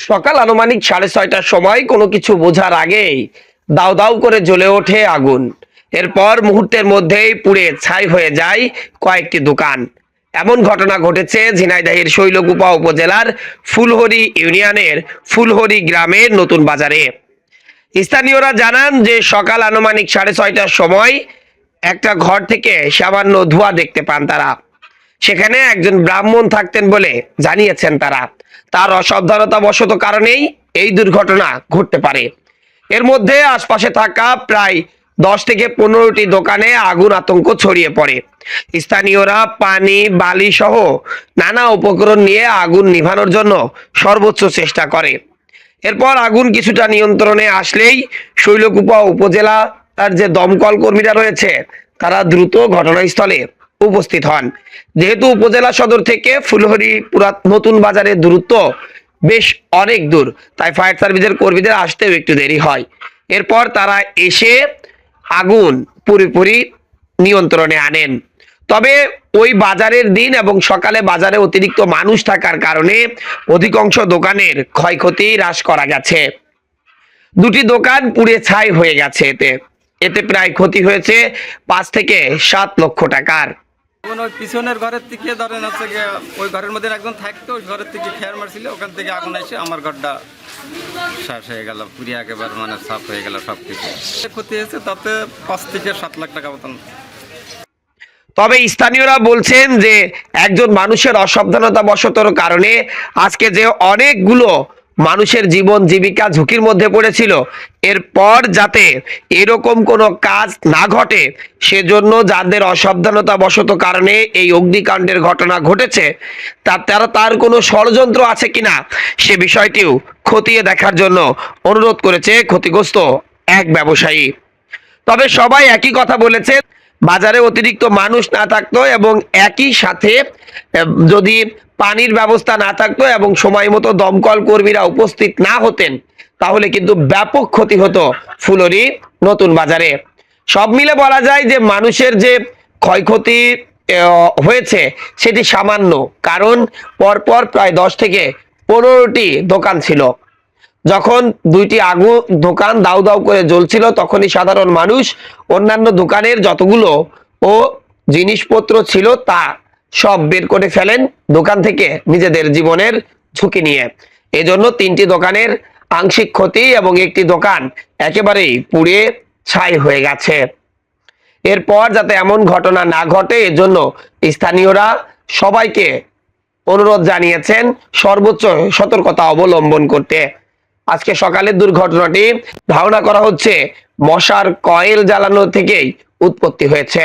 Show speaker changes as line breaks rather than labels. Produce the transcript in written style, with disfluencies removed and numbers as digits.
সকাল আনুমানিক 6:30টার সময় কোনো কিছু বোঝার আগেই দাউ দাউ করে জ্বলে ওঠে আগুন। এরপর মুহূর্তের মধ্যেই পুড়ে ছাই হয়ে যায় কয়েকটি দোকান। এমন ঘটনা ঘটেছে ঝিনাইদহের শৈলকুপা উপজেলার ফুলহরি ইউনিয়নের ফুলহরি গ্রামের নতুন বাজারে। স্থানীয়রা জানান যে সকাল আনুমানিক 6:30টার সময় একটা ঘর থেকে সামান্য ধোঁয়া দেখতে পান তারা। সেখানে একজন ব্রাহ্মণ থাকতেন বলে জানিয়েছেন তারা। তার অসাবধানতা বশত কারণেই এই দুর্ঘটনা ঘটতে পারে। এর মধ্যে আশপাশে থাকা প্রায় 10 থেকে 15টি দোকানে আগুন আতঙ্ক ছড়িয়ে পড়ে। স্থানীয়রা পানি, বালি সহ নানা উপকরণ নিয়ে আগুন নিভানোর জন্য সর্বোচ্চ চেষ্টা করে। এরপর আগুন কিছুটা নিয়ন্ত্রণে আসলেই শৈলকুপা উপজেলা তার যে দমকল কর্মীরা রয়েছে তারা দ্রুত ঘটনাস্থলে উপস্থিত হন। যেহেতু উপজেলা সদর থেকে ফুলহরি নতুন বাজারের দূরত্ব বেশ অনেক দূর, তাই ফায়ার সার্ভিসের কর্মীদের আসতেও একটু দেরি হয়। এরপর তারা এসে আগুন পুরোপুরি নিয়ন্ত্রণে আনেন। তবে ওই বাজারের দিন এবং সকালে বাজারে অতিরিক্ত মানুষ থাকার কারণে অধিকাংশ দোকানের ক্ষয়ক্ষতি হ্রাস করা গেছে। দুটি দোকান পুড়ে ছাই হয়ে গেছে। এতে প্রায় ক্ষতি হয়েছে 5 থেকে 7 লক্ষ টাকার।
ওই পিছনের ঘরের থেকে ধরেন হচ্ছে গিয়ে ওই ঘরের মধ্যে একজন থাকতো, ওই ঘরের থেকে খেয়ার মারছিল, ওখান থেকে আগুন এসে আমার ঘরটা শেষ হয়ে গেল, পুড়ে একেবারে সাফ হয়ে গেল। সব কিছু ক্ষতি হয়েছে, তাতে 5 থেকে 7 লাখ টাকা মতন।
তবে স্থানীয়রা বলছেন যে একজন মানুষের অসাবধানতা বশতর কারণে আজকে যে অনেকগুলো মানুষের জীবন জীবিকা ঝুঁকির মধ্যে পড়েছিল, এরপর যাতে এরকম কোনো কাজ না ঘটে সেজন্য যাদের অসাবধানতা বশত কারণে এই অগ্নিকাণ্ডের ঘটনা ঘটেছে তার কোনো ষড়যন্ত্র আছে কিনা সে বিষয়টিও খতিয়ে দেখার জন্য অনুরোধ করেছে ক্ষতিগ্রস্ত এক ব্যবসায়ী। তবে সবাই একই কথা বলেছে, বাজারে অতিরিক্ত মানুষ না থাকতো এবং একই সাথে যদি পানির ব্যবস্থা না থাকতো এবং সময় মতো দমকল কর্মীরা উপস্থিত না হতেন তাহলে কিন্তু ব্যাপক ক্ষতি হতো ফুলহরি নতুন বাজারে। সব মিলে বলা যায় যে মানুষের যে ক্ষয়ক্ষতি হয়েছে সেটি সামান্য, কারণ পরপর প্রায় 10 থেকে 15টি দোকান ছিল। যখন দুইটি দোকান দাউ দাউ করে জ্বলছিল তখনই সাধারণ মানুষ অন্যান্য দোকানের যতগুলো জিনিসপত্র ছিল তা সব বের করে ফেলেন দোকান থেকে নিজেদের জীবনের ঝুঁকি নিয়ে। এজন্য 3টি দোকানের আংশিক ক্ষতি এবং একটি দোকান একেবারেই পুড়ে ছাই হয়ে গেছে। এরপর যাতে এমন ঘটনা না ঘটে এজন্য স্থানীয়রা সবাইকে অনুরোধ জানিয়েছেন সর্বোচ্চ সতর্কতা অবলম্বন করতে। আজকে সকালের দুর্ঘটনাটি ধারণা করা হচ্ছে মশার কয়েল জ্বালানো থেকেই উৎপত্তি হয়েছে।